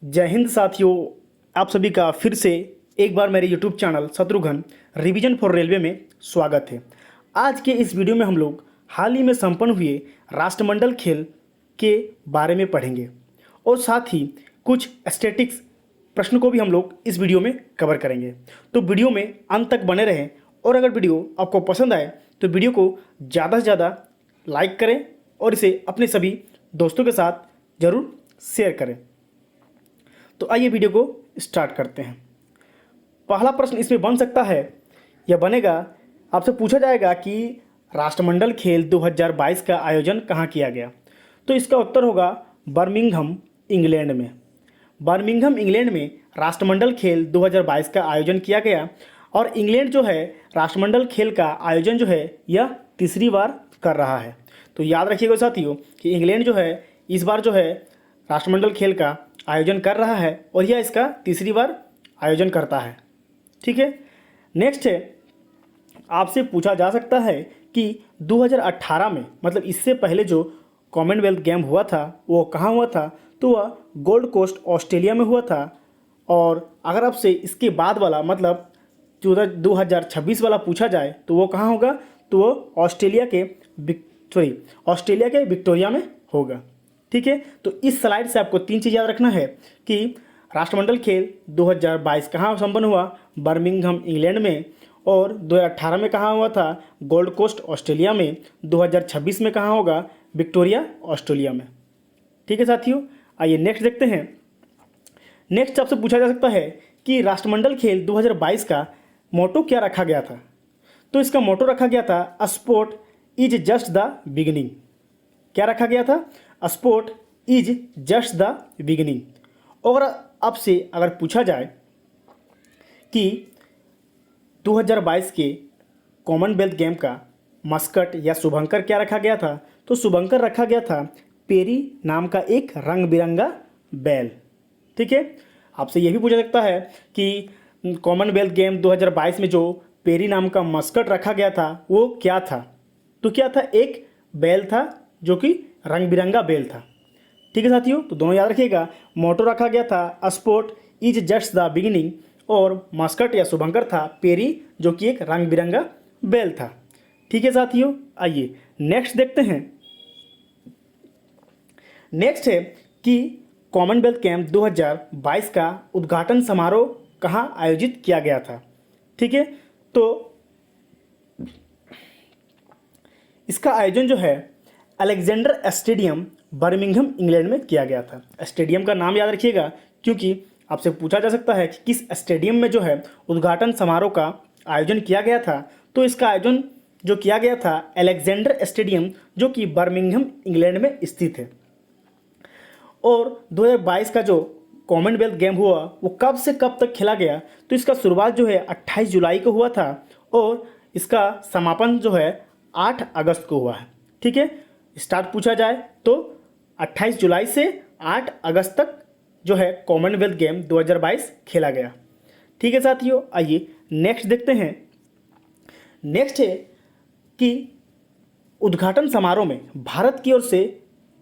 जय हिंद साथियों। आप सभी का फिर से एक बार मेरे YouTube channel Shatrughan revision for railway में स्वागत है। आज के इस वीडियो में हम लोग हाल ही में संपन्न हुए राष्ट्रमंडल खेल के बारे में पढ़ेंगे और साथ ही कुछ स्टैटिक्स प्रश्न को भी हम लोग इस वीडियो में कवर करेंगे। तो वीडियो में अंत तक बने रहें और अगर वीडियो आपको पसंद आए तो वीडियो को ज़्यादा से ज़्यादा लाइक करें और इसे अपने सभी दोस्तों के साथ ज़रूर शेयर करें। तो आइए वीडियो को स्टार्ट करते हैं। पहला प्रश्न इसमें बन सकता है या बनेगा, आपसे पूछा जाएगा कि राष्ट्रमंडल खेल 2022 का आयोजन कहाँ किया गया। तो इसका उत्तर होगा बर्मिंघम, इंग्लैंड में। बर्मिंघम, इंग्लैंड में राष्ट्रमंडल खेल 2022 का आयोजन किया गया और इंग्लैंड जो है राष्ट्रमंडल खेल का आयोजन जो है यह तीसरी बार कर रहा है। तो याद रखिएगा साथियों कि इंग्लैंड जो है इस बार जो है राष्ट्रमंडल खेल का आयोजन कर रहा है और यह इसका तीसरी बार आयोजन करता है। ठीक है, नेक्स्ट है, आपसे पूछा जा सकता है कि 2018 में मतलब इससे पहले जो कॉमनवेल्थ गेम हुआ था वो कहाँ हुआ था। तो वह गोल्ड कोस्ट, ऑस्ट्रेलिया में हुआ था। और अगर आपसे इसके बाद वाला मतलब 2026 वाला पूछा जाए तो वो कहाँ होगा, तो वो ऑस्ट्रेलिया के विक्टोरिया में होगा। ठीक है, तो इस स्लाइड से आपको तीन चीज़ याद रखना है कि राष्ट्रमंडल खेल 2022 कहाँ संपन्न हुआ, बर्मिंघम, इंग्लैंड में। और 2018 में कहाँ हुआ था, गोल्ड कोस्ट, ऑस्ट्रेलिया में। 2026 में कहाँ होगा, विक्टोरिया, ऑस्ट्रेलिया में। ठीक है साथियों, आइए नेक्स्ट देखते हैं। नेक्स्ट आपसे पूछा जा सकता है कि राष्ट्रमंडल खेल 2022 का मोटो क्या रखा गया था। तो इसका मोटो रखा गया था sport is just the beginning. क्या रखा गया था, sport is just the beginning. और आपसे अगर पूछा जाए कि 2022 के कॉमनवेल्थ गेम का मस्कट या शुभंकर क्या रखा गया था, तो शुभंकर रखा गया था पेरी नाम का एक रंग बिरंगा बैल। ठीक है, आपसे यह भी पूछा सकता है कि कॉमनवेल्थ गेम 2022 में जो पेरी नाम का मस्कट रखा गया था वो क्या था। तो क्या था, एक बैल था जो कि रंग बिरंगा बैल था। ठीक है साथियों, तो दोनों याद रखिएगा। मोटो रखा गया था sport is just the beginning और मस्कट या शुभंकर था पेरी जो कि एक रंग बिरंगा बैल था। ठीक है साथियों, आइए नेक्स्ट देखते हैं। नेक्स्ट है कि कॉमनवेल्थ गेम 2022 का उद्घाटन समारोह कहाँ आयोजित किया गया था। ठीक है, तो इसका आयोजन जो है अलेक्जेंडर स्टेडियम, बर्मिंघम, इंग्लैंड में किया गया था। स्टेडियम का नाम याद रखिएगा क्योंकि आपसे पूछा जा सकता है कि किस स्टेडियम में जो है उद्घाटन समारोह का आयोजन किया गया था। तो इसका आयोजन जो किया गया था अलेक्जेंडर स्टेडियम जो कि बर्मिंघम, इंग्लैंड में स्थित है। और 2022 का जो कॉमनवेल्थ गेम हुआ वो कब से कब तक खेला गया, तो इसका शुरुआत जो है 28 जुलाई को हुआ था और इसका समापन जो है 8 अगस्त को हुआ है। ठीक है, स्टार्ट पूछा जाए तो 28 जुलाई से 8 अगस्त तक जो है कॉमनवेल्थ गेम 2022 खेला गया। ठीक है साथियों, आइए नेक्स्ट देखते हैं। नेक्स्ट है कि उद्घाटन समारोह में भारत की ओर से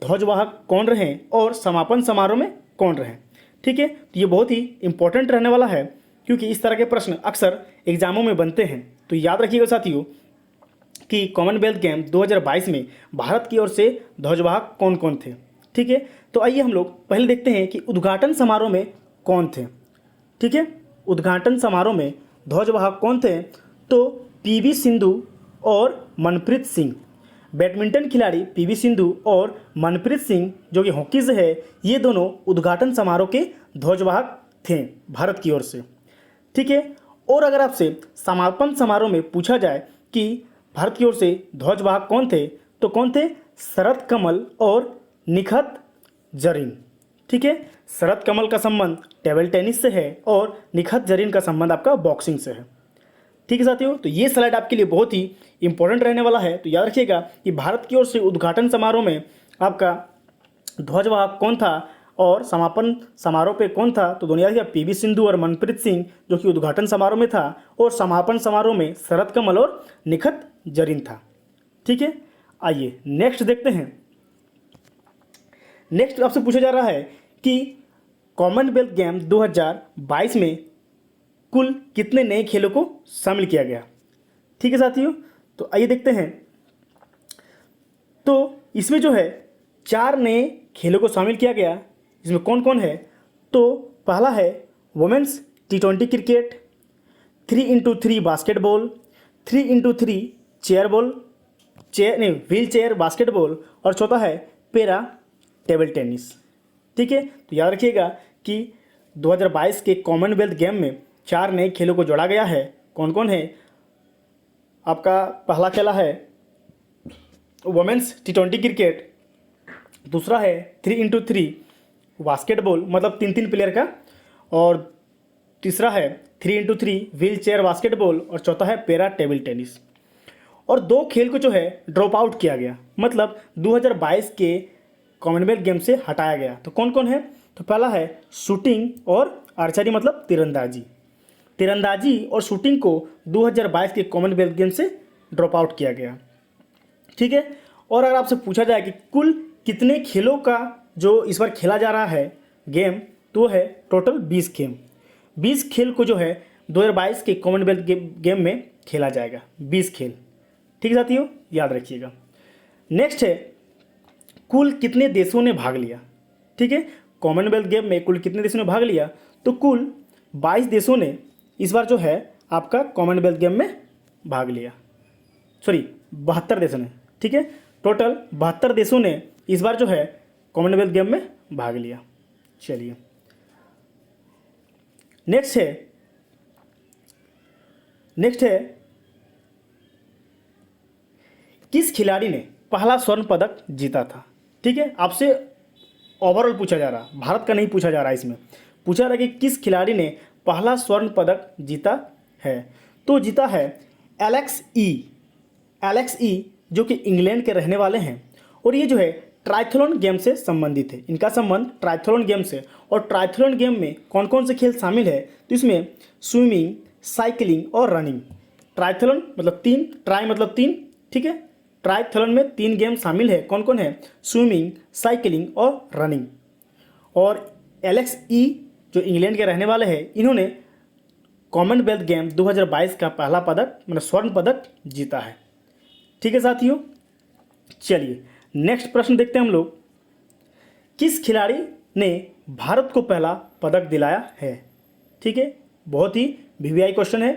ध्वजवाहक कौन रहे और समापन समारोह में कौन रहे। ठीक है, तो ये बहुत ही इंपॉर्टेंट रहने वाला है क्योंकि इस तरह के प्रश्न अक्सर एग्जामों में बनते हैं। तो याद रखिएगा साथियों कि कॉमनवेल्थ गेम 2022 में भारत की ओर से ध्वजवाहक कौन कौन थे। ठीक है, तो आइए हम लोग पहले देखते हैं कि उद्घाटन समारोह में कौन थे। ठीक है, उद्घाटन समारोह में ध्वजवाहक कौन थे, तो पीवी सिंधु और मनप्रीत सिंह। बैडमिंटन खिलाड़ी पीवी सिंधु और मनप्रीत सिंह जो कि हॉकीज है, ये दोनों उद्घाटन समारोह के ध्वजवाहक थे भारत की ओर से। ठीक है, और अगर आपसे समापन समारोह में पूछा जाए कि भारत की ओर से ध्वजवाहक कौन थे, तो कौन थे, शरद कमल और निखत जरीन। ठीक है, शरद कमल का संबंध टेबल टेनिस से है और निखत जरीन का संबंध आपका बॉक्सिंग से है। ठीक है साथियों, तो ये स्लाइड आपके लिए बहुत ही इंपॉर्टेंट रहने वाला है। तो याद रखिएगा कि भारत की ओर से उद्घाटन समारोह में आपका ध्वजवाहक कौन था और समापन समारोह पे कौन था, तो दोनों याद रखिएगा पीवी सिंधु और मनप्रीत सिंह जो कि उद्घाटन समारोह में था और समापन समारोह में शरद कमल और निखत जरीन था। ठीक है, आइए नेक्स्ट देखते हैं। नेक्स्ट आपसे पूछा जा रहा है कि कॉमनवेल्थ गेम 2022 में कुल कितने नए खेलों को शामिल किया गया। ठीक है साथियों, तो आइए देखते हैं। तो इसमें जो है 4 नए खेलों को शामिल किया गया। इसमें कौन कौन है, तो पहला है women's T20 cricket, 3x3 basketball, 3x3 chair ball, wheelchair basketball, और चौथा है पैरा टेबल टेनिस। ठीक है, तो याद रखिएगा कि 2022 के कॉमनवेल्थ गेम में 4 नए खेलों को जोड़ा गया है। कौन कौन है, आपका पहला खेला है वुमेन्स T20 क्रिकेट, दूसरा है 3x3 बास्केटबॉल मतलब 3-3 प्लेयर का, और तीसरा है 3x3 व्हील चेयर बास्केटबॉल, और चौथा है पैरा टेबल टेनिस। और 2 खेल को जो है ड्रॉप आउट किया गया, मतलब 2022 के कॉमनवेल्थ गेम से हटाया गया। तो कौन कौन है, तो पहला है शूटिंग और आर्चरी मतलब तीरंदाजी। तीरंदाजी और शूटिंग को 2022 के कॉमनवेल्थ गेम से ड्रॉप आउट किया गया। ठीक है, और अगर आपसे पूछा जाए कि कुल कितने खेलों का जो इस बार खेला जा रहा है गेम, तो है टोटल 20 खेल। 20 खेल को जो है 2022 के कॉमनवेल्थ गेम में खेला जाएगा, 20 खेल। ठीक है साथियों, याद रखिएगा। नेक्स्ट है कुल कितने देशों ने भाग लिया। ठीक है, कॉमनवेल्थ गेम में कुल कितने देशों ने भाग लिया, तो कुल 22 देशों ने इस बार जो है आपका कॉमनवेल्थ गेम में भाग लिया। सॉरी, 72 देशों ने। ठीक है, टोटल 72 देशों ने इस बार जो है कॉमनवेल्थ गेम में भाग लिया। चलिए नेक्स्ट है किस खिलाड़ी ने पहला स्वर्ण पदक जीता था। ठीक है, आपसे ओवरऑल पूछा जा रहा, भारत का नहीं पूछा जा रहा, इसमें पूछा रहा कि किस खिलाड़ी ने पहला स्वर्ण पदक जीता है। तो जीता है एलेक्स ई, जो कि इंग्लैंड के रहने वाले हैं, और ये जो है ट्रायथलॉन गेम से संबंधित है। इनका संबंध ट्रायथलॉन गेम से, और ट्रायथलॉन गेम में कौन कौन से खेल शामिल है, तो इसमें स्विमिंग, साइकिलिंग और रनिंग। ट्रायथलॉन मतलब 3, ट्राई मतलब 3। ठीक है, ट्रायथलॉन में 3 गेम शामिल है। कौन कौन है, स्विमिंग, साइकिलिंग और रनिंग। और एलेक्स ई जो इंग्लैंड के रहने वाले हैं, इन्होंने कॉमनवेल्थ गेम 2022 का पहला पदक मतलब स्वर्ण पदक जीता है। ठीक है साथियों, चलिए नेक्स्ट प्रश्न देखते हैं हम लोग। किस खिलाड़ी ने भारत को पहला पदक दिलाया है। ठीक है, बहुत ही वीवीआई क्वेश्चन है।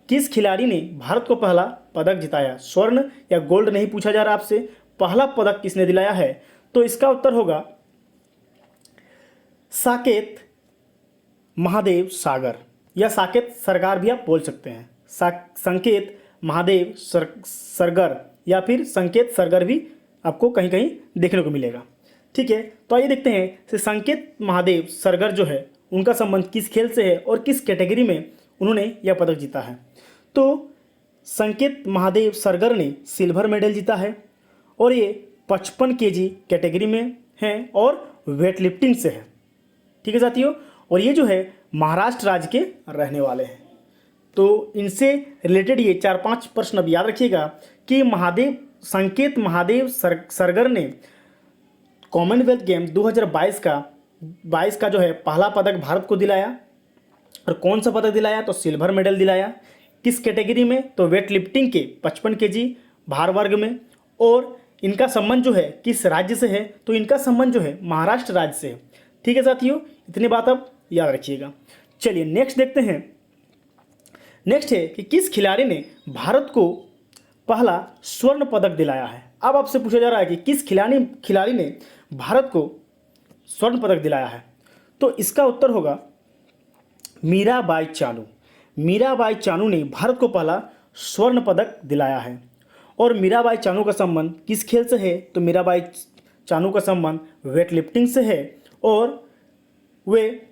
किस खिलाड़ी ने भारत को पहला पदक जिताया। स्वर्ण या गोल्ड नहीं पूछा जा रहा आपसे, पहला पदक किसने दिलाया है, तो इसका उत्तर होगा साकेत महादेव सागर, या साकेत सरगार भी आप बोल सकते हैं। संकेत महादेव सरगर या फिर संकेत सरगर भी आपको कहीं कहीं देखने को मिलेगा। ठीक है, तो आइए देखते हैं कि संकेत महादेव सरगर जो है उनका संबंध किस खेल से है और किस कैटेगरी में उन्होंने यह पदक जीता है। तो संकेत महादेव सरगर ने सिल्वर मेडल जीता है, और ये 55 kg कैटेगरी में हैं और वेट लिफ्टिंग से है। ठीक है साथियों, और ये जो है महाराष्ट्र राज्य के रहने वाले हैं। तो इनसे रिलेटेड ये 4-5 प्रश्न अब याद रखिएगा कि संकेत महादेव सरगर ने कॉमनवेल्थ गेम 2022 का जो है पहला पदक भारत को दिलाया। और कौन सा पदक दिलाया, तो सिल्वर मेडल दिलाया। किस कैटेगरी में, तो वेट लिफ्टिंग के 55 kg भार वर्ग में। और इनका संबंध जो है किस राज्य से है, तो इनका संबंध जो है महाराष्ट्र राज्य से है। ठीक है साथियों, इतनी बात आप याद रखिएगा। चलिए नेक्स्ट देखते हैं। नेक्स्ट है कि किस खिलाड़ी ने भारत को पहला स्वर्ण पदक दिलाया है। अब आपसे पूछा जा रहा है कि किस खिलाड़ी ने भारत को स्वर्ण पदक दिलाया है, तो इसका उत्तर होगा मीराबाई चानू। मीराबाई चानू ने भारत को पहला स्वर्ण पदक दिलाया है। और मीराबाई चानू का संबंध किस खेल से है, तो मीराबाई चानू का संबंध वेट लिफ्टिंग से है, और वे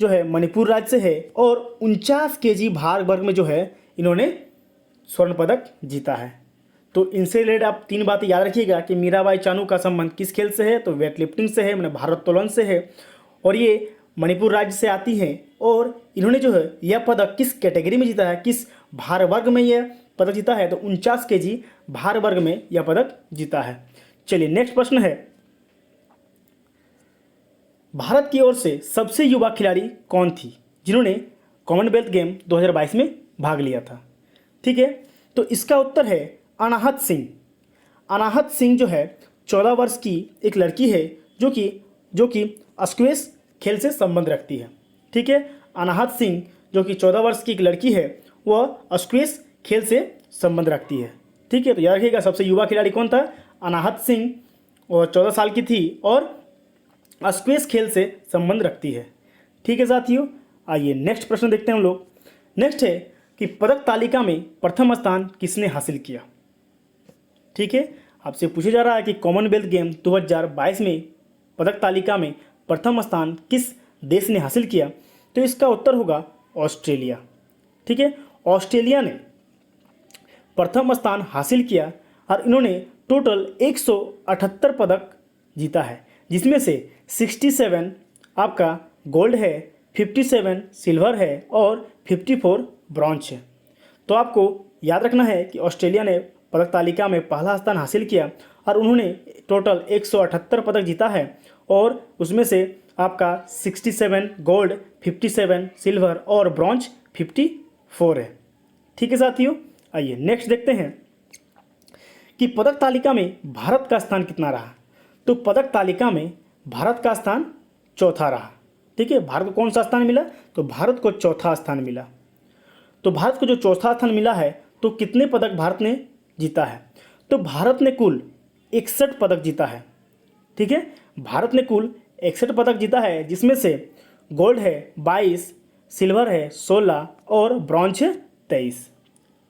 जो है मणिपुर राज्य से है, और 49 kg भार वर्ग में जो है इन्होंने स्वर्ण पदक जीता है। तो इनसे रिलेटेड आप 3 बातें याद रखिएगा कि मीराबाई चानू का संबंध किस खेल से है, तो वेट लिफ्टिंग से है, मैंने भारोत्तोलन से है, और ये मणिपुर राज्य से आती हैं। और इन्होंने जो है यह पदक किस कैटेगरी में जीता है, किस भार वर्ग में यह पदक जीता है, तो 49 kg भार वर्ग में यह पदक जीता है। चलिए नेक्स्ट प्रश्न है, भारत की ओर से सबसे युवा खिलाड़ी कौन थी जिन्होंने कॉमनवेल्थ गेम 2022 में भाग लिया था? ठीक है, तो इसका उत्तर है अनाहत सिंह। अनाहत सिंह जो है 14 वर्ष की एक लड़की है जो कि स्क्वैश खेल से संबंध रखती है। ठीक है, अनाहत सिंह जो कि 14 वर्ष की एक लड़की है वह स्क्वैश खेल से संबंध रखती है। ठीक है, तो याद रखिएगा सबसे युवा खिलाड़ी कौन था? अनाहत सिंह, और 14 साल की थी और स्क्वैश खेल से संबंध रखती है। ठीक है साथियों, आइए नेक्स्ट प्रश्न देखते हैं हम लोग। नेक्स्ट है कि पदक तालिका में प्रथम स्थान किसने हासिल किया? ठीक है, आपसे पूछा जा रहा है कि कॉमनवेल्थ गेम 2022 में पदक तालिका में प्रथम स्थान किस देश ने हासिल किया? तो इसका उत्तर होगा ऑस्ट्रेलिया। ठीक है, ऑस्ट्रेलिया ने प्रथम स्थान हासिल किया और इन्होंने टोटल 178 पदक जीता है, जिसमें से 67 आपका गोल्ड है, 57 सिल्वर है और 54 ब्रॉन्ज है। तो आपको याद रखना है कि ऑस्ट्रेलिया ने पदक तालिका में पहला स्थान हासिल किया और उन्होंने टोटल 178 पदक जीता है और उसमें से आपका 67 गोल्ड, 57 सिल्वर और ब्रॉन्ज 54 है। ठीक है साथियों, आइए नेक्स्ट देखते हैं कि पदक तालिका में भारत का स्थान कितना रहा। तो पदक तालिका में भारत का स्थान चौथा रहा। ठीक है, भारत को कौन सा स्थान मिला? तो भारत को चौथा स्थान मिला। तो भारत को जो चौथा स्थान मिला है तो कितने पदक भारत ने जीता है? तो भारत ने कुल 61 पदक जीता है। ठीक है, भारत ने कुल 61 पदक जीता है, जिसमें से गोल्ड है 22, सिल्वर है 16 और ब्रॉन्ज है 23।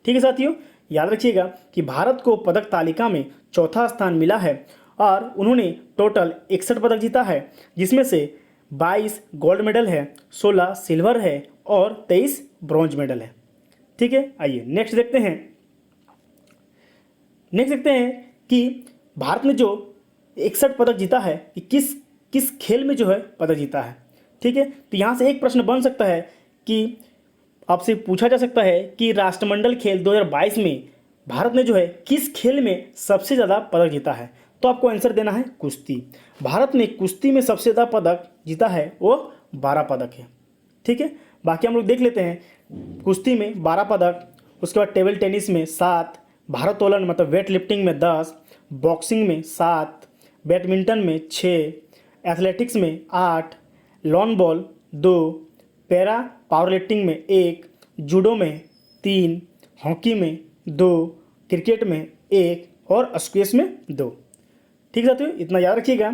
ठीक है साथियों, याद रखिएगा कि भारत को पदक तालिका में चौथा स्थान मिला है और उन्होंने टोटल 61 पदक जीता है, जिसमें से 22 गोल्ड मेडल है, 16 सिल्वर है और 23 ब्रॉन्ज मेडल है। ठीक है, आइए नेक्स्ट देखते हैं। नेक्स्ट देखते हैं कि भारत ने जो 61 पदक जीता है कि किस किस खेल में जो है पदक जीता है। ठीक है, तो यहाँ से एक प्रश्न बन सकता है कि आपसे पूछा जा सकता है कि राष्ट्रमंडल खेल 2022 में भारत ने जो है किस खेल में सबसे ज़्यादा पदक जीता है? तो आपको आंसर देना है कुश्ती। भारत ने कुश्ती में सबसे ज़्यादा पदक जीता है, वो 12 पदक है। ठीक है, बाकी हम लोग देख लेते हैं। कुश्ती में 12 पदक, उसके बाद टेबल टेनिस में 7, भारोत्तोलन मतलब वेट लिफ्टिंग में 10, बॉक्सिंग में 7, बैडमिंटन में 6, एथलेटिक्स में 8, lawn ball 2, para power lifting में 1, जूडो में 3, हॉकी में 2, क्रिकेट में 1 और स्क्वैश में 2। ठीक है साथियों, इतना याद रखिएगा।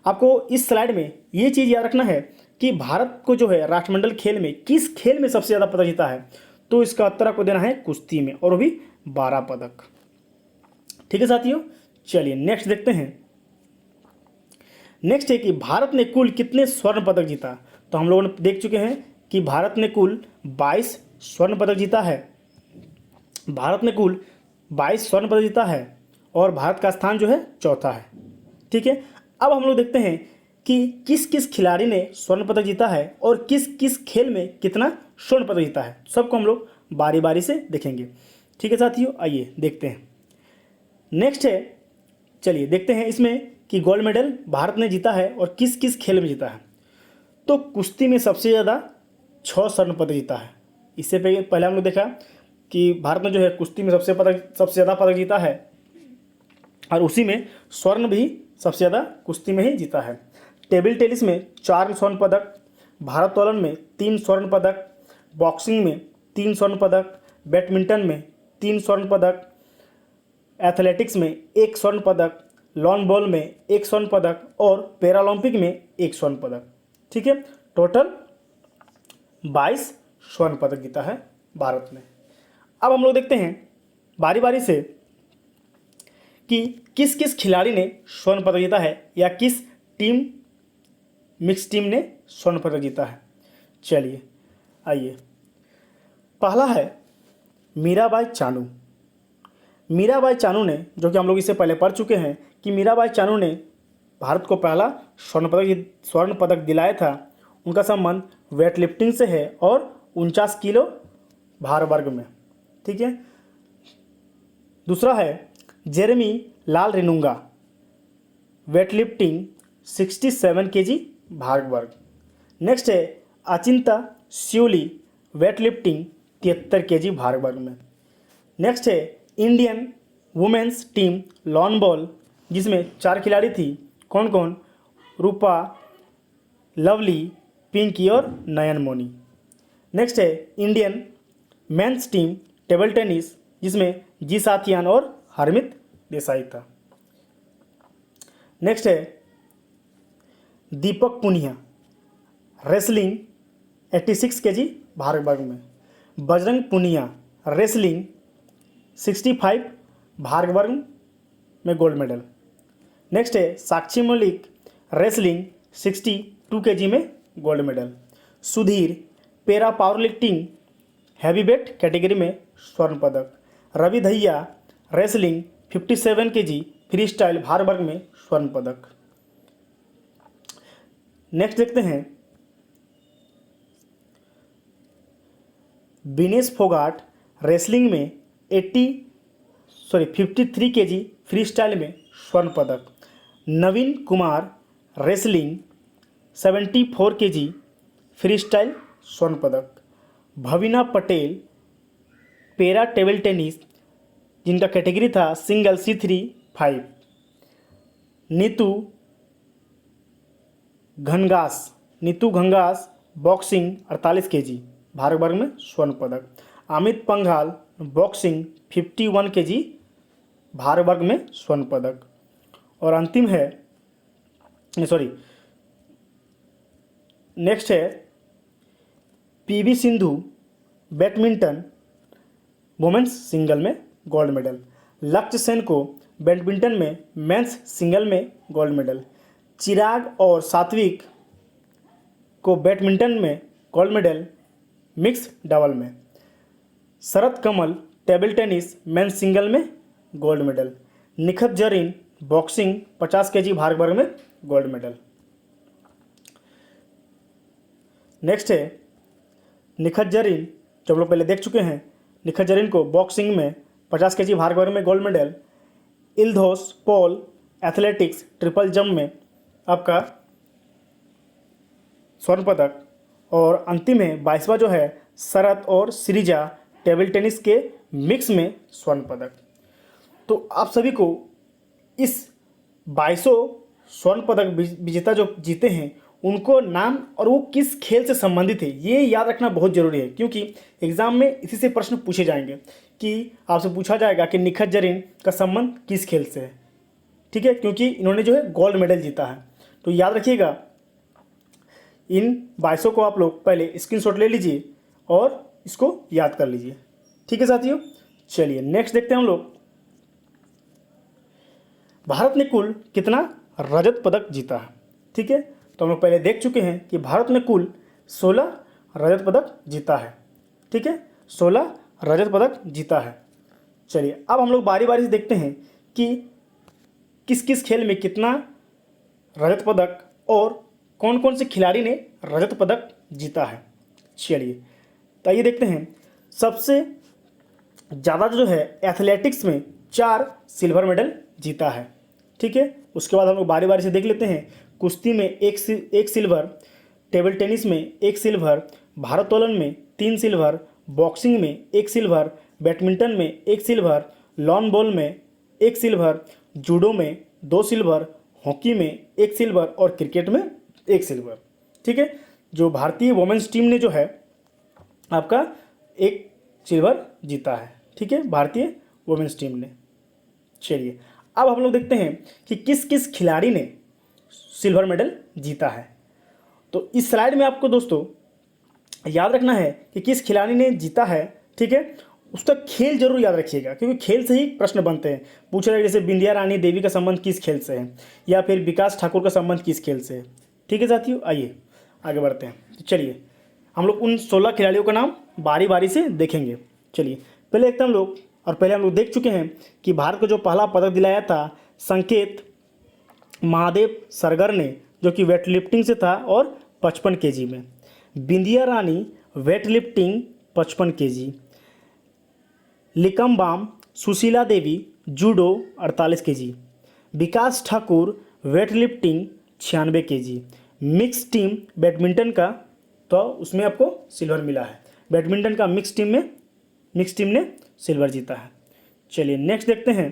आपको इस स्लाइड में ये चीज़ याद रखना है कि भारत को जो है राष्ट्रमंडल खेल में किस खेल में सबसे ज़्यादा पदक जीता है? तो इसका उत्तर आपको देना है कुश्ती में, और वो भी 12 पदक। ठीक है साथियों, चलिए नेक्स्ट देखते हैं। नेक्स्ट है कि भारत ने कुल कितने स्वर्ण पदक जीता? तो हम लोगों ने देख चुके हैं कि भारत ने कुल 22 स्वर्ण पदक जीता है। भारत ने कुल 22 स्वर्ण पदक जीता है और भारत का स्थान जो है चौथा है। ठीक है, अब हम लोग देखते हैं कि किस किस खिलाड़ी ने स्वर्ण पदक जीता है और किस किस खेल में कितना स्वर्ण पदक जीता है। सबको हम लोग बारी बारी से देखेंगे। ठीक है साथियों, आइए देखते हैं। नेक्स्ट है, चलिए देखते हैं इसमें कि गोल्ड मेडल भारत ने जीता है और किस किस खेल में जीता है। तो कुश्ती में सबसे ज़्यादा 6 स्वर्ण पदक जीता है। इससे पहले हम लोग देखा कि भारत ने जो है कुश्ती में सबसे ज़्यादा पदक जीता है और उसी में स्वर्ण भी सबसे ज़्यादा कुश्ती में ही जीता है। टेबल टेनिस में 4 स्वर्ण पदक, भारोत्तोलन में 3 स्वर्ण पदक, बॉक्सिंग में 3 स्वर्ण पदक, बैडमिंटन में 3 स्वर्ण पदक, एथलेटिक्स में 1 स्वर्ण पदक, लॉन बॉल में 1 स्वर्ण पदक और पैरालंपिक में 1 स्वर्ण पदक। ठीक है, टोटल 22 स्वर्ण पदक जीता है भारत ने। अब हम लोग देखते हैं बारी बारी से कि किस किस खिलाड़ी ने स्वर्ण पदक जीता है या किस मिक्स टीम ने स्वर्ण पदक जीता है। चलिए आइए, पहला है मीराबाई चानू। मीराबाई चानू ने, जो कि हम लोग इससे पहले पढ़ चुके हैं कि मीराबाई चानू ने भारत को पहला स्वर्ण पदक दिलाया था। उनका संबंध वेट लिफ्टिंग से है और 49 किलो भार वर्ग में। ठीक है, दूसरा है Jeremy Lalrinnunga, weightlifting 67 kg भाग वर्ग। नेक्स्ट है Achinta Sheuli weightlifting 73 KG भार वर्ग में। नेक्स्ट है Indian women's team lawn ball जिसमें 4 खिलाड़ी थी, कौन कौन? रूपा, लवली, पिंकी और नयन मोनी। नेक्स्ट है Indian men's team table tennis जिसमें जी साथियान और हरमित देसाई था। नेक्स्ट है दीपक पुनिया रेसलिंग 86 केजी भार वर्ग में। बजरंग पुनिया रेसलिंग 65 भार वर्ग में गोल्ड मेडल। नेक्स्ट है साक्षी मलिक रेसलिंग 62 केजी में gold medal. Sudhir para powerlifting heavyweight category में स्वर्ण पदक। Ravi Dahiya wrestling 57 KG freestyle भार वर्ग में स्वर्ण पदक। नेक्स्ट देखते हैं विनेश फोगाट रेसलिंग में 53 केजी फ्री स्टाइल में स्वर्ण पदक। Naveen Kumar wrestling 74 KG freestyle स्वर्ण पदक। Bhavina Patel para table tennis जिनका कैटेगरी था single C3-5। Nitu Ghanghas boxing 48 KG भार वर्ग में स्वर्ण पदक। अमित पंघाल बॉक्सिंग 51 केजी भार वर्ग में स्वर्ण पदक। और अंतिम है नेक्स्ट है PV Sindhu badminton women's single में गोल्ड मेडल। लक्ष्य सेन को बैडमिंटन में मेंस सिंगल में गोल्ड मेडल। चिराग और सात्विक को बैडमिंटन में गोल्ड मेडल मिक्स डबल में। Sharath Kamal table tennis mains single में gold medal. Nikhat Zareen boxing 50 KG भार वर्ग में गोल्ड मेडल। नेक्स्ट है निखत जरीन जो हम लोग पहले देख चुके हैं। निखत जरीन को बॉक्सिंग में 50 केजी भार वर्ग में gold medal. Eldhose Paul athletics triple jump में आपका स्वर्ण पदक। और अंतिम है 22वां जो है शरत और श्रीजा टेबल टेनिस के मिक्स में स्वर्ण पदक। तो आप सभी को इस 2200 स्वर्ण पदक विजेता जो जीते हैं उनको नाम और वो किस खेल से संबंधित है ये याद रखना बहुत ज़रूरी है, क्योंकि एग्ज़ाम में इसी से प्रश्न पूछे जाएंगे कि आपसे पूछा जाएगा कि निखत जरीन का संबंध किस खेल से है। ठीक है, क्योंकि इन्होंने जो है गोल्ड मेडल जीता है। तो याद रखिएगा इन 2200 को आप लोग पहले स्क्रीनशॉट ले लीजिए और इसको याद कर लीजिए। ठीक है साथियों, चलिए नेक्स्ट देखते हैं हम लोग भारत ने कुल कितना रजत पदक जीता है। ठीक है, तो हम लोग पहले देख चुके हैं कि भारत ने कुल 16 रजत पदक जीता है। ठीक है, 16 रजत पदक जीता है। चलिए अब हम लोग बारी बारी से देखते हैं कि किस किस खेल में कितना रजत पदक और कौन कौन से खिलाड़ी ने रजत पदक जीता है। चलिए तो आइए देखते हैं। सबसे ज़्यादा जो है एथलेटिक्स में 4 सिल्वर मेडल जीता है। ठीक है, उसके बाद हम लोग बारी बारी से देख लेते हैं। कुश्ती में एक सिल्वर, टेबल टेनिस में 1 सिल्वर, भारोत्तोलन में 3 सिल्वर, बॉक्सिंग में 1 सिल्वर, बैडमिंटन में 1 सिल्वर, लॉन बॉल में 1 सिल्वर, जूडो में 2 सिल्वर, हॉकी में 1 सिल्वर और क्रिकेट में 1 सिल्वर। ठीक है, जो भारतीय वुमेन्स टीम ने जो है आपका 1 सिल्वर जीता है। ठीक है, भारतीय वुमेन्स टीम ने। चलिए अब हम लोग देखते हैं कि किस किस खिलाड़ी ने सिल्वर मेडल जीता है। तो इस स्लाइड में आपको दोस्तों याद रखना है कि किस खिलाड़ी ने जीता है। ठीक है, उसका खेल जरूर याद रखिएगा, क्योंकि खेल से ही प्रश्न बनते हैं। पूछ रहे जैसे बिंदिया रानी देवी का संबंध किस खेल से है, या फिर विकास ठाकुर का संबंध किस खेल से है। ठीक है साथियों, आइए आगे बढ़ते हैं। तो चलिए हम लोग उन 16 खिलाड़ियों का नाम बारी बारी से देखेंगे। चलिए पहले देखते हैं हम लोग, और पहले हम लोग देख चुके हैं कि भारत को जो पहला पदक दिलाया था संकेत महादेव सरगर ने, जो कि वेट लिफ्टिंग से था और 55 केजी में। Bindiya Rani weight lifting 55 KG. Likmabam Sushila Devi judo 48 KG. Vikas Thakur weight lifting 96 KG. Mixed team badminton का, तो उसमें आपको सिल्वर मिला है। बैडमिंटन का मिक्स टीम ने सिल्वर जीता है। चलिए नेक्स्ट देखते हैं।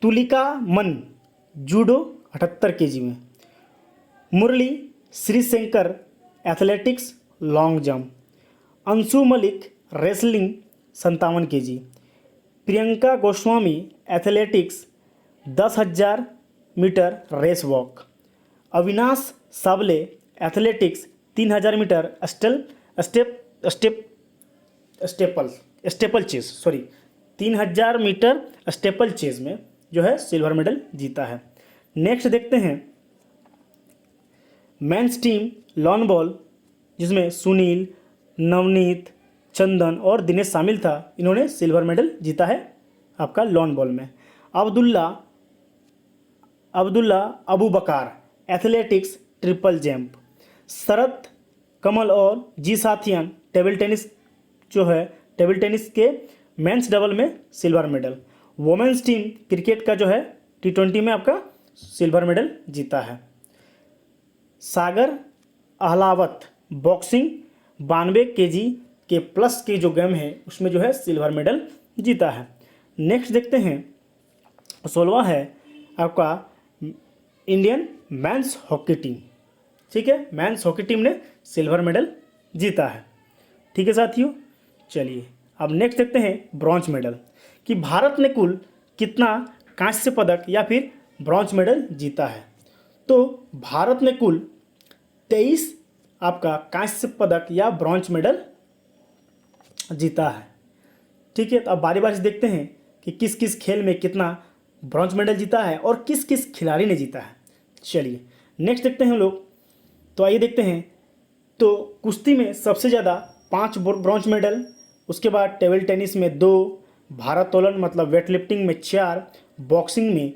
तुलिका मन जूडो 78 केजी में, Murali Sreeshankar athletics long jump, Anshu Malik wrestling 57 KG, Priyanka Goswami athletics 10,000 metre race walk, Avinash Sable athletics 3,000 metre steeplechase 3,000 metre steeplechase में जो है सिल्वर मेडल जीता है। नेक्स्ट देखते हैं मेंस टीम लॉन बॉल, जिसमें सुनील, नवनीत, चंदन और दिनेश शामिल था। इन्होंने सिल्वर मेडल जीता है आपका लॉन बॉल में। Abdulla Aboobacker athletics triple jump, Sharath Kamal और जी साथियान टेबल टेनिस के मेंस डबल में silver medal. Women's team cricket का जो है T20 में आपका सिल्वर मेडल जीता है। सागर अहलावत बॉक्सिंग 92 केजी के प्लस के जो गेम है उसमें जो है सिल्वर मेडल जीता है। नेक्स्ट देखते हैं 16वां है आपका इंडियन मेंस हॉकी टीम। ठीक है, मेंस हॉकी टीम ने सिल्वर मेडल जीता है। ठीक है साथियों, चलिए अब नेक्स्ट देखते हैं ब्रॉन्ज मेडल, कि भारत ने कुल कितना कांस्य पदक या फिर ब्रॉन्ज मेडल जीता है। तो भारत ने कुल 23 आपका कांस्य पदक या ब्रॉन्ज मेडल जीता है। ठीक है, तो अब बारी बारी से देखते हैं कि किस किस खेल में कितना ब्रॉन्ज मेडल जीता है और किस किस खिलाड़ी ने जीता है। चलिए नेक्स्ट देखते हैं हम लोग। तो आइए देखते हैं। तो कुश्ती में सबसे ज़्यादा 5 ब्रॉन्ज मेडल, उसके बाद टेबल टेनिस में 2, भारोत्तोलन मतलब वेट लिफ्टिंग में 4, बॉक्सिंग में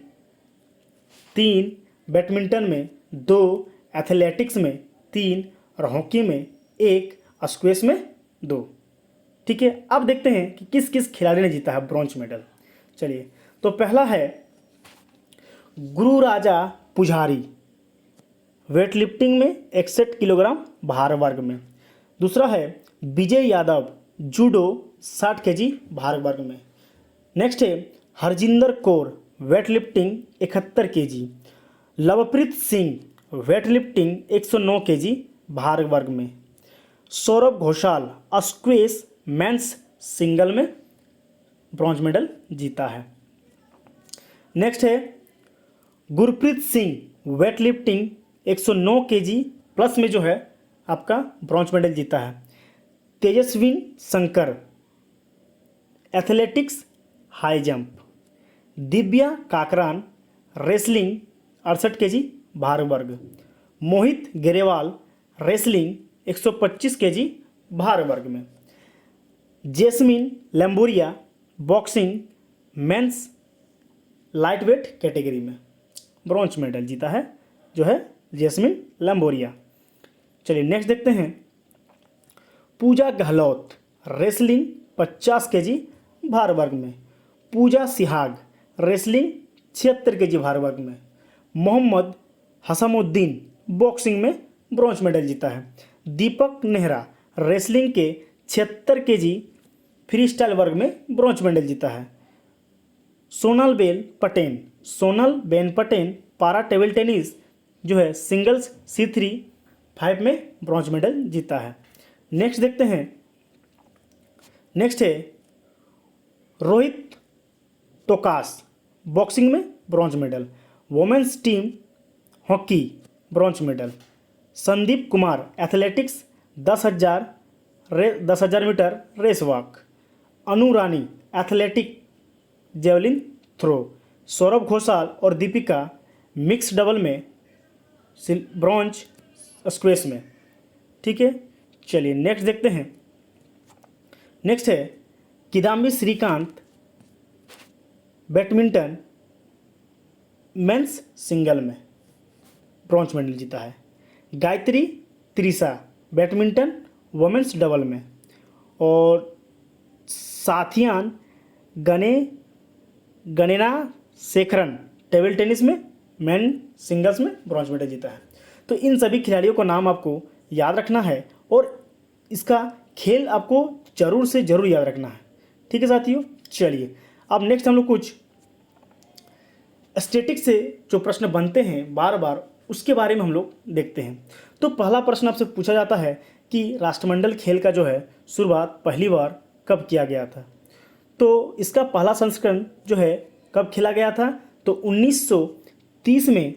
3, बैडमिंटन में 2, एथलेटिक्स में 3 और हॉकी में 1, स्क्वैश में 2। ठीक है, अब देखते हैं कि किस किस खिलाड़ी ने जीता है ब्रॉन्ज मेडल। चलिए, तो पहला है गुरु राजा पुजारी वेट लिफ्टिंग में 61 किलोग्राम भार वर्ग में। दूसरा है विजय यादव जूडो 60 केजी भार वर्ग में। नेक्स्ट है Harjinder Kaur weight lifting 71 KG. Lovepreet Singh weight lifting 109 KG भार वर्ग में। Saurabh Ghoshal squash mains single में ब्रॉन्ज मेडल जीता है। नेक्स्ट है Gurpreet Singh weight lifting 109 KG plus में जो है आपका ब्रॉन्ज मेडल जीता है। तेजस्विन Shankar athletics high jump. Divya Kakran wrestling 68 KG भार वर्ग। मोहित गेरेवाल रेसलिंग 125 केजी भार वर्ग में। Jaismine Lamboria boxing men's lightweight category में ब्रॉन्ज मेडल जीता है जो है जेस्मिन लैम्बोरिया। चलिए नेक्स्ट देखते हैं। पूजा गहलोत रेसलिंग 50 केजी भार वर्ग में। पूजा सिहाग रेसलिंग 76 केजी भार वर्ग में। मोहम्मद हसमुद्दीन बॉक्सिंग में ब्रॉन्ज मेडल जीता है। दीपक नेहरा रेसलिंग के 76 केजी फ्री स्टाइल वर्ग में ब्रॉन्ज मेडल जीता है। सोनल बेन पटेन पारा टेबल टेनिस जो है सिंगल्स C3-5 में ब्रॉन्ज मेडल जीता है। नेक्स्ट देखते हैं। नेक्स्ट है रोहित टोकास बॉक्सिंग में bronze medal. Women's team hockey bronze medal. Sandeep Kumar athletics 10,000 metre race walk. Annu Rani athletic javelin throw. Sourav Ghosal और दीपिका मिक्स डबल में ब्रॉन्ज स्क्वैश में। ठीक है, चलिए नेक्स्ट देखते हैं। नेक्स्ट है Kidambi Srikanth badminton men's single में ब्रॉन्ज मेडल जीता है। Gayatri Treesa badminton women's double में। और Sathiyan Gnanasekaran table tennis में मेन सिंगल्स में ब्रॉन्ज मेडल जीता है। तो इन सभी खिलाड़ियों का नाम आपको याद रखना है और इसका खेल आपको ज़रूर से ज़रूर याद रखना है। ठीक है साथियों, चलिए अब नेक्स्ट हम लोग कुछ स्टैटिक से जो प्रश्न बनते हैं बार बार उसके बारे में हम लोग देखते हैं। तो पहला प्रश्न आपसे पूछा जाता है कि राष्ट्रमंडल खेल का जो है शुरुआत पहली बार कब किया गया था। तो इसका पहला संस्करण जो है कब खेला गया था, तो 1930 में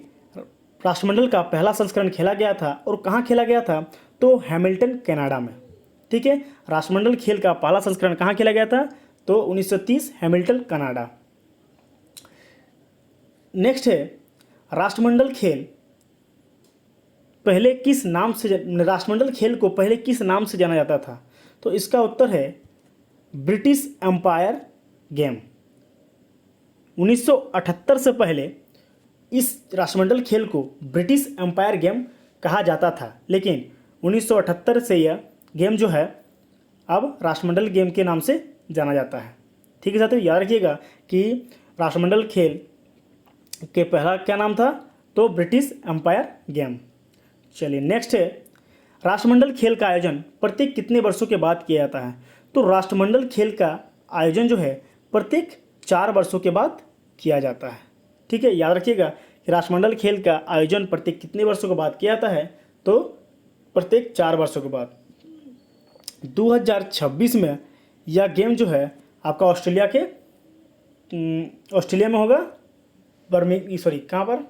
राष्ट्रमंडल का पहला संस्करण खेला गया था। और कहाँ खेला गया था, तो हैमिल्टन कनाडा में। ठीक है, राष्ट्रमंडल खेल का पहला संस्करण कहाँ खेला गया था, तो 1930 हैमिल्टन कनाडा। नेक्स्ट है राष्ट्रमंडल खेल पहले किस नाम से, राष्ट्रमंडल खेल को पहले किस नाम से जाना जाता था। तो इसका उत्तर है ब्रिटिश एम्पायर गेम। 1978 से पहले इस राष्ट्रमंडल खेल को ब्रिटिश एम्पायर गेम कहा जाता था, लेकिन 1978 से यह गेम जो है अब राष्ट्रमंडल गेम के नाम से जाना जाता है। ठीक है साथियों, याद रखिएगा कि राष्ट्रमंडल खेल के पहला क्या नाम था, तो ब्रिटिश एम्पायर गेम। चलिए नेक्स्ट है राष्ट्रमंडल खेल का आयोजन प्रत्येक कितने वर्षों के बाद किया जाता है। तो राष्ट्रमंडल खेल का आयोजन जो है प्रत्येक 4 वर्षों के बाद किया जाता है। ठीक है, याद रखिएगा कि राष्ट्रमंडल खेल का आयोजन प्रत्येक कितने वर्षों के बाद किया जाता है, तो प्रत्येक 4 वर्षों के बाद। 2026 में यह गेम जो है आपका ऑस्ट्रेलिया में होगा, कहाँ पर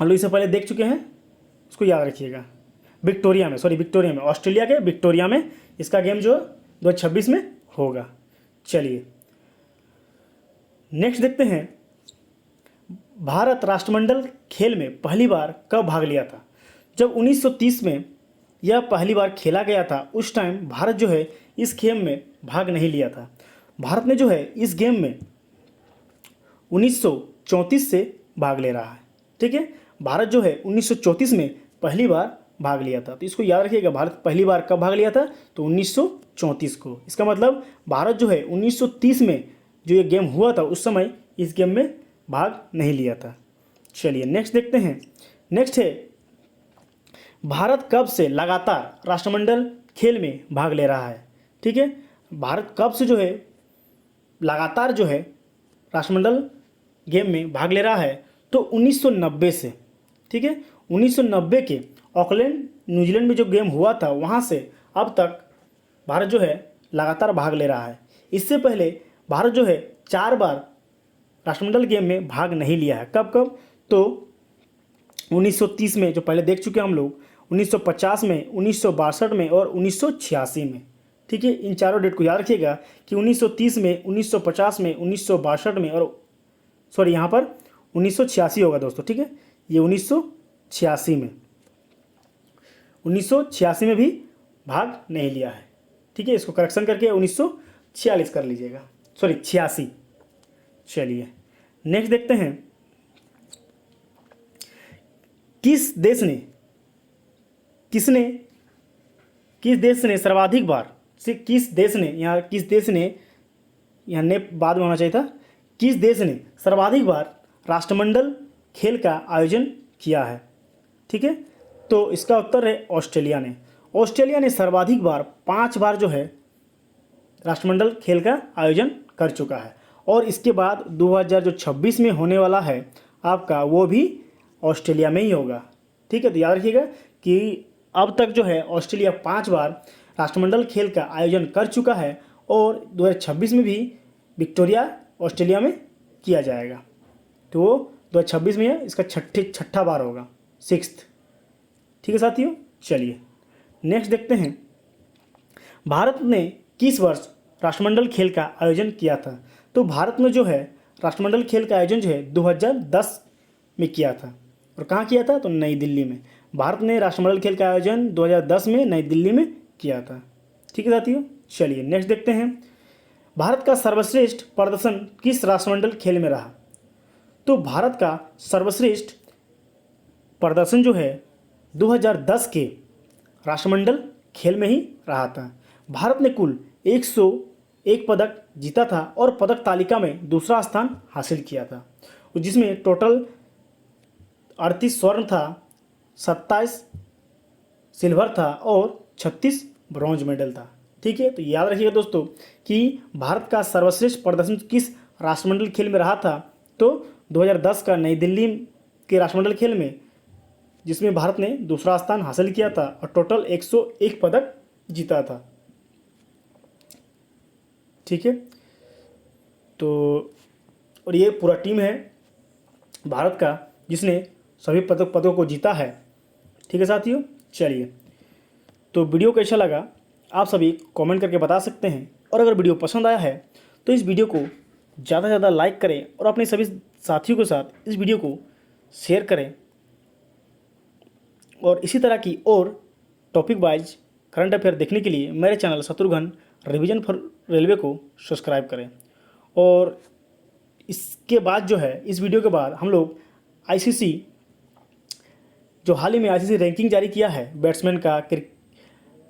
हम लोग इससे पहले देख चुके हैं, इसको याद रखिएगा, विक्टोरिया में, ऑस्ट्रेलिया के विक्टोरिया में इसका गेम जो 2026 में होगा। चलिए नेक्स्ट देखते हैं भारत राष्ट्रमंडल खेल में पहली बार कब भाग लिया था। जब 1930 में यह पहली बार खेला गया था, उस टाइम भारत जो है इस गेम में भाग नहीं लिया था। भारत ने जो है इस गेम में 1934 से भाग ले रहा है। ठीक है, भारत जो है 1934 में पहली बार भाग लिया था। तो इसको याद रखिएगा, भारत पहली बार कब भाग लिया था, तो 1934 को। इसका मतलब भारत जो है 1930 में जो ये गेम हुआ था उस समय इस गेम में भाग नहीं लिया था। चलिए नेक्स्ट देखते हैं। नेक्स्ट है भारत कब से लगातार राष्ट्रमंडल खेल में भाग ले रहा है। ठीक है, भारत कब से जो है लगातार जो है राष्ट्रमंडल गेम में भाग ले रहा है, तो 1990 से। ठीक है, 1990 के ऑकलैंड न्यूजीलैंड में जो गेम हुआ था वहाँ से अब तक भारत जो है लगातार भाग ले रहा है। इससे पहले भारत जो है 4 बार राष्ट्रमंडल गेम में भाग नहीं लिया है। कब कब, तो 1930 में जो पहले देख चुके हैं हम लोग, 1950 में, 1962 में और 1986 में। ठीक है, इन चारों डेट को याद रखिएगा कि 1930 में, 1950 में, 1962 में और यहाँ पर 1986 होगा दोस्तों। ठीक है, ये 1986 में भी भाग नहीं लिया है। ठीक है, इसको करेक्शन करके 1946 कर लीजिएगा, 86। चलिए नेक्स्ट देखते हैं किस देश ने सर्वाधिक बार बाद में होना चाहिए था, किस देश ने सर्वाधिक बार राष्ट्रमंडल खेल का आयोजन किया है। ठीक है, तो इसका उत्तर है ऑस्ट्रेलिया ने सर्वाधिक बार 5 बार जो है राष्ट्रमंडल खेल का आयोजन कर चुका है। और इसके बाद 2026 में होने वाला है आपका, वो भी ऑस्ट्रेलिया में ही होगा। ठीक है, तो याद रखिएगा कि अब तक जो है ऑस्ट्रेलिया 5 बार राष्ट्रमंडल खेल का आयोजन कर चुका है और 2026 में भी विक्टोरिया ऑस्ट्रेलिया में किया जाएगा। तो वो 2026 में है, इसका छठा बार होगा, 6th। ठीक है साथियों, चलिए नेक्स्ट देखते हैं भारत ने किस वर्ष राष्ट्रमंडल खेल का आयोजन किया था। तो भारत में जो है राष्ट्रमंडल खेल का आयोजन जो है 2010 में किया था। और कहाँ किया था, तो नई दिल्ली में। भारत ने राष्ट्रमंडल खेल का आयोजन 2010 में नई दिल्ली में किया था। ठीक है साथियों, चलिए नेक्स्ट देखते हैं भारत का सर्वश्रेष्ठ प्रदर्शन किस राष्ट्रमंडल खेल में रहा। तो भारत का सर्वश्रेष्ठ प्रदर्शन जो है 2010 के राष्ट्रमंडल खेल में ही रहा था। भारत ने कुल 101 पदक जीता था और पदक तालिका में दूसरा स्थान हासिल किया था। जिसमें टोटल 38 स्वर्ण था, 27 सिल्वर था और 36 ब्रॉन्ज मेडल था। ठीक है, तो याद रखिएगा दोस्तों कि भारत का सर्वश्रेष्ठ प्रदर्शन किस राष्ट्रमंडल खेल में रहा था, तो 2010 का नई दिल्ली के राष्ट्रमंडल खेल में, जिसमें भारत ने दूसरा स्थान हासिल किया था और टोटल 101 पदक जीता था। ठीक है, तो और ये पूरा टीम है भारत का जिसने सभी पदकों को जीता है। ठीक है साथियों, चलिए, तो वीडियो कैसा लगा आप सभी कमेंट करके बता सकते हैं, और अगर वीडियो पसंद आया है तो इस वीडियो को ज़्यादा से ज़्यादा लाइक करें और अपने सभी साथियों के साथ इस वीडियो को शेयर करें, और इसी तरह की और टॉपिक वाइज करंट अफेयर देखने के लिए मेरे channel Shatrughan revision for railway को सब्सक्राइब करें। और इसके बाद जो है, इस वीडियो के बाद हम लोग आईसीसी, जो हाल ही में आईसीसी रैंकिंग जारी किया है बैट्समैन का,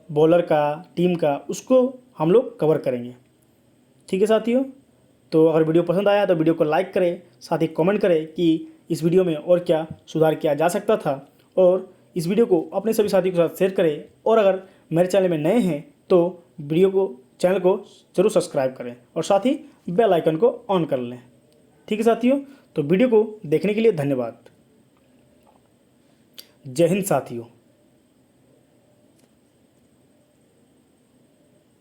बॉलर का, टीम का, उसको हम लोग कवर करेंगे। ठीक है साथियों, तो अगर वीडियो पसंद आया तो वीडियो को लाइक करें, साथ ही कमेंट करें कि इस वीडियो में और क्या सुधार किया जा सकता था, और इस वीडियो को अपने सभी साथियों के साथ शेयर करें। और अगर मेरे चैनल में नए हैं तो चैनल को जरूर सब्सक्राइब करें और साथ ही बेल आइकन को ऑन कर लें। ठीक है साथियों, तो वीडियो को देखने के लिए धन्यवाद। जय हिंद साथियों।